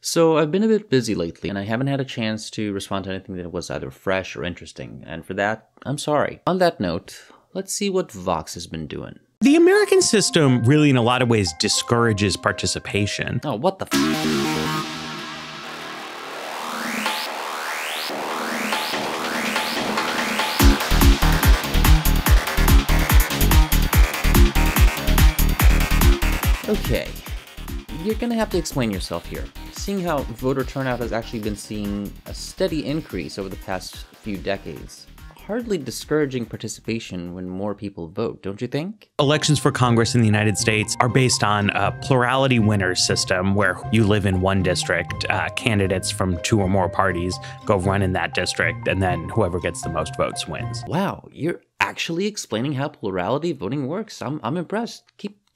So I've been a bit busy lately, and I haven't had a chance to respond to anything that was either fresh or interesting, and for that, I'm sorry. On that note, let's see what VOX has been doing. The American system really, in a lot of ways, discourages participation. Oh, what the f***? Okay, you're gonna have to explain yourself here. Seeing how voter turnout has actually been seeing a steady increase over the past few decades, hardly discouraging participation when more people vote, don't you think? Elections for Congress in the United States are based on a plurality winners system where you live in one district, candidates from two or more parties go run in that district, and then whoever gets the most votes wins. Wow, you're actually explaining how plurality voting works. I'm impressed.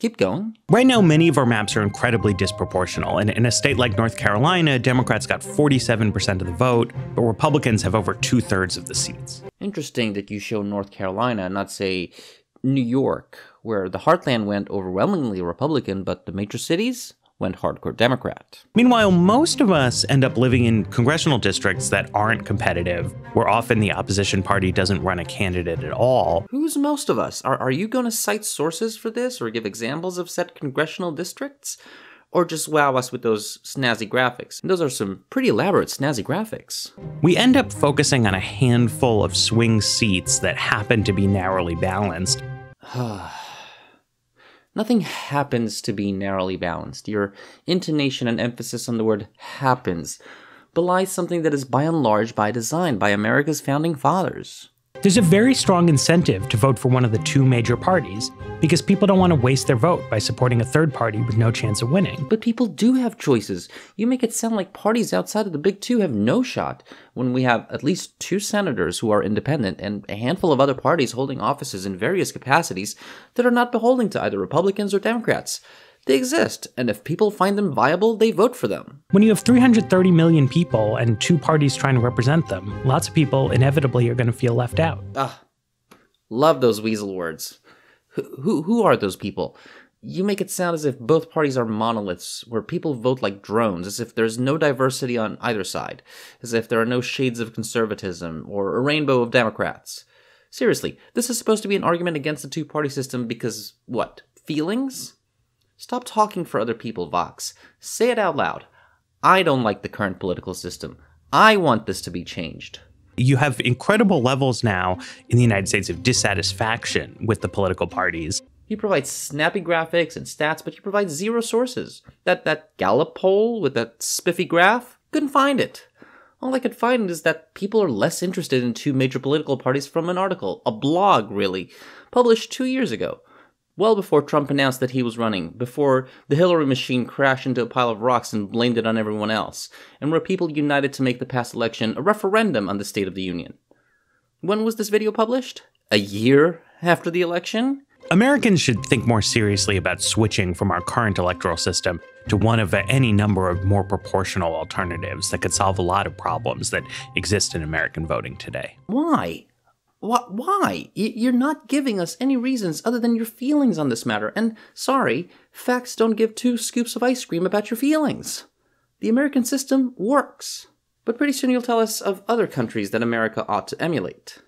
Keep going. Right now, many of our maps are incredibly disproportional. And in a state like North Carolina, Democrats got 47% of the vote, but Republicans have over 2/3 of the seats. Interesting that you show North Carolina and not, say, New York, where the heartland went overwhelmingly Republican, but the major cities went hardcore Democrat. Meanwhile, most of us end up living in congressional districts that aren't competitive, where often the opposition party doesn't run a candidate at all. Who's most of us? Are you going to cite sources for this or give examples of said congressional districts? Or just wow us with those snazzy graphics? And those are some pretty elaborate snazzy graphics. We end up focusing on a handful of swing seats that happen to be narrowly balanced. Nothing happens to be narrowly balanced. Your intonation and emphasis on the word happens belies something that is by and large by design by America's founding fathers. There's a very strong incentive to vote for one of the two major parties because people don't want to waste their vote by supporting a third party with no chance of winning. But people do have choices. You make it sound like parties outside of the big two have no shot when we have at least 2 senators who are independent and a handful of other parties holding offices in various capacities that are not beholden to either Republicans or Democrats. They exist, and if people find them viable, they vote for them. When you have 330 million people and 2 parties trying to represent them, lots of people inevitably are going to feel left out. Love those weasel words. Who are those people? You make it sound as if both parties are monoliths, where people vote like drones, as if there's no diversity on either side, as if there are no shades of conservatism or a rainbow of Democrats. Seriously, this is supposed to be an argument against the two-party system because, what, feelings? Stop talking for other people, VOX. Say it out loud. I don't like the current political system. I want this to be changed. You have incredible levels now in the United States of dissatisfaction with the political parties. You provide snappy graphics and stats, but you provide zero sources. That Gallup poll with that spiffy graph? Couldn't find it. All I could find is that people are less interested in 2 major political parties from an article, a blog really, published 2 years ago. Well before Trump announced that he was running, before the Hilary machine crashed into a pile of rocks and blamed it on everyone else, and where people united to make the past election a referendum on the State of the Union. When was this video published? A year after the election? Americans should think more seriously about switching from our current electoral system to one of any number of more proportional alternatives that could solve a lot of problems that exist in American voting today. Why? Why? You're not giving us any reasons other than your feelings on this matter, and sorry, facts don't give 2 scoops of ice cream about your feelings. The American system works, but pretty soon you'll tell us of other countries that America ought to emulate.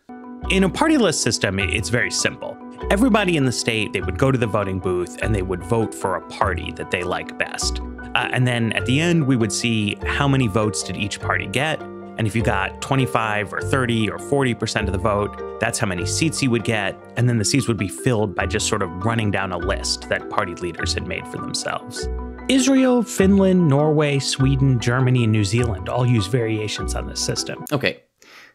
In a partyless system, it's very simple. Everybody in the state, they would go to the voting booth and they would vote for a party that they like best. And then at the end, we would see how many votes did each party get. And if you got 25 or 30 or 40% of the vote, that's how many seats you would get. And then the seats would be filled by just sort of running down a list that party leaders had made for themselves. Israel, Finland, Norway, Sweden, Germany, and New Zealand all use variations on this system. Okay,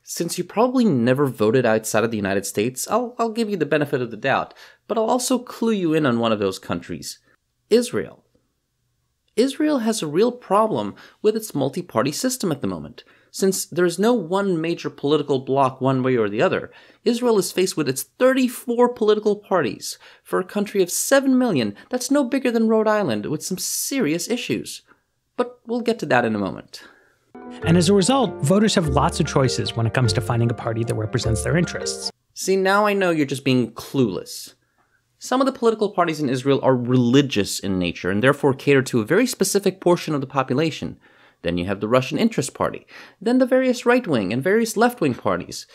since you probably never voted outside of the United States, I'll give you the benefit of the doubt, but I'll also clue you in on one of those countries. Israel. Israel has a real problem with its multi-party system at the moment. Since there is no one major political bloc one way or the other, Israel is faced with its 34 political parties. For a country of 7 million, that's no bigger than Rhode Island, with some serious issues. But we'll get to that in a moment. And as a result, voters have lots of choices when it comes to finding a party that represents their interests. See, now I know you're just being clueless. Some of the political parties in Israel are religious in nature and therefore cater to a very specific portion of the population. Then you have the Russian Interest Party. Then the various right-wing and various left-wing parties.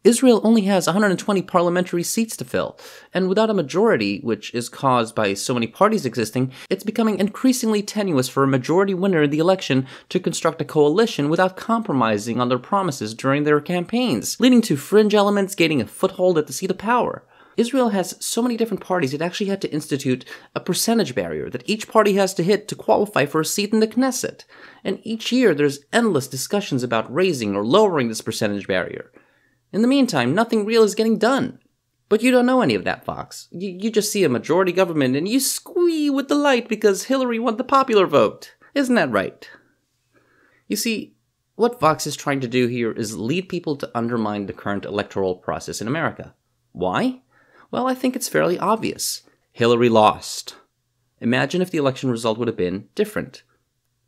Israel only has 120 parliamentary seats to fill, and without a majority, which is caused by so many parties existing, it's becoming increasingly tenuous for a majority winner in the election to construct a coalition without compromising on their promises during their campaigns, leading to fringe elements gaining a foothold at the seat of power. Israel has so many different parties it actually had to institute a percentage barrier that each party has to hit to qualify for a seat in the Knesset, and each year there's endless discussions about raising or lowering this percentage barrier. In the meantime, nothing real is getting done. But you don't know any of that, Vox. You just see a majority government and you squee with delight because Hilary won the popular vote. Isn't that right? You see, what Vox is trying to do here is lead people to undermine the current electoral process in America. Why? Well, I think it's fairly obvious. Hilary lost. Imagine if the election result would have been different.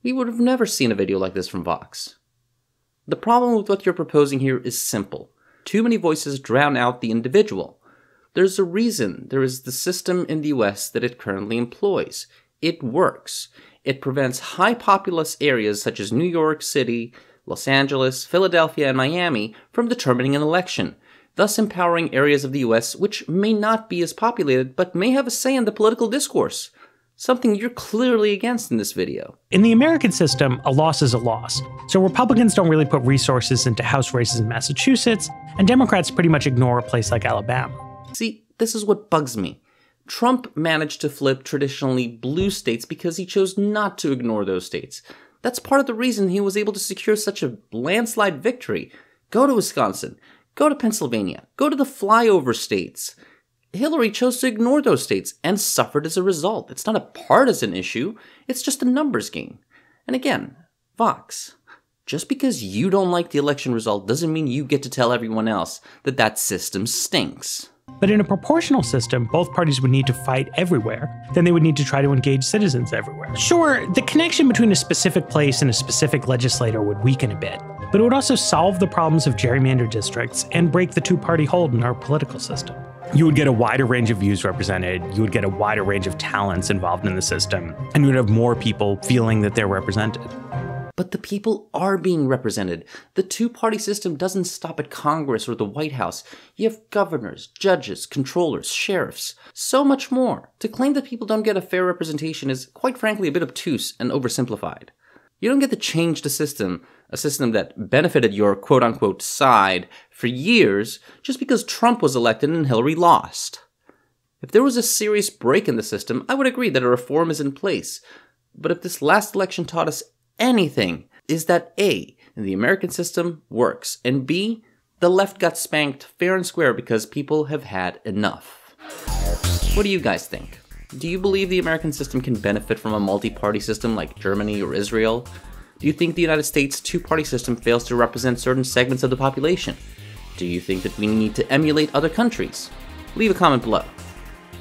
We would have never seen a video like this from Vox. The problem with what you're proposing here is simple. Too many voices drown out the individual. There's a reason there is the system in the US that it currently employs. It works. It prevents high populous areas such as New York City, Los Angeles, Philadelphia, and Miami from determining an election, thus empowering areas of the US which may not be as populated but may have a say in the political discourse. Something you're clearly against in this video. In the American system, a loss is a loss. So Republicans don't really put resources into House races in Massachusetts, and Democrats pretty much ignore a place like Alabama. See, this is what bugs me. Trump managed to flip traditionally blue states because he chose not to ignore those states. That's part of the reason he was able to secure such a landslide victory. Go to Wisconsin. Go to Pennsylvania. Go to the flyover states. Hilary chose to ignore those states and suffered as a result. It's not a partisan issue, it's just a numbers game. And again, Vox, just because you don't like the election result doesn't mean you get to tell everyone else that that system stinks. But in a proportional system, both parties would need to fight everywhere. Then they would need to try to engage citizens everywhere. Sure, the connection between a specific place and a specific legislator would weaken a bit, but it would also solve the problems of gerrymandered districts and break the two-party hold in our political system. You would get a wider range of views represented, you would get a wider range of talents involved in the system, and you would have more people feeling that they're represented. But the people are being represented. The two-party system doesn't stop at Congress or the White House. You have governors, judges, controllers, sheriffs, so much more. To claim that people don't get a fair representation is, quite frankly, a bit obtuse and oversimplified. You don't get to change the system, a system that benefited your quote-unquote side for years, just because Trump was elected and Hilary lost. If there was a serious break in the system, I would agree that a reform is in place. But if this last election taught us anything, is that A, the American system works, and B, the left got spanked fair and square because people have had enough. What do you guys think? Do you believe the American system can benefit from a multi-party system like Germany or Israel? Do you think the United States' two-party system fails to represent certain segments of the population? Do you think that we need to emulate other countries? Leave a comment below.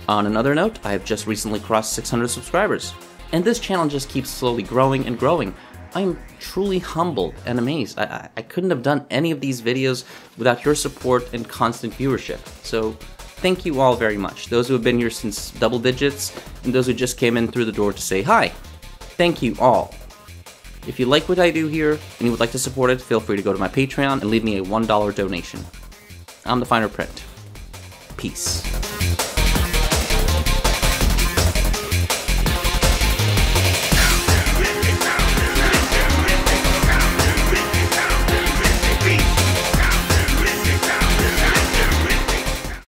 On another note, I have just recently crossed 600 subscribers, and this channel just keeps slowly growing and growing. I am truly humbled and amazed. I couldn't have done any of these videos without your support and constant viewership. So thank you all very much. Those who have been here since double digits, and those who just came in through the door to say hi. Thank you all. If you like what I do here, and you would like to support it, feel free to go to my Patreon and leave me a $1 donation. I'm the Finer Print. Peace.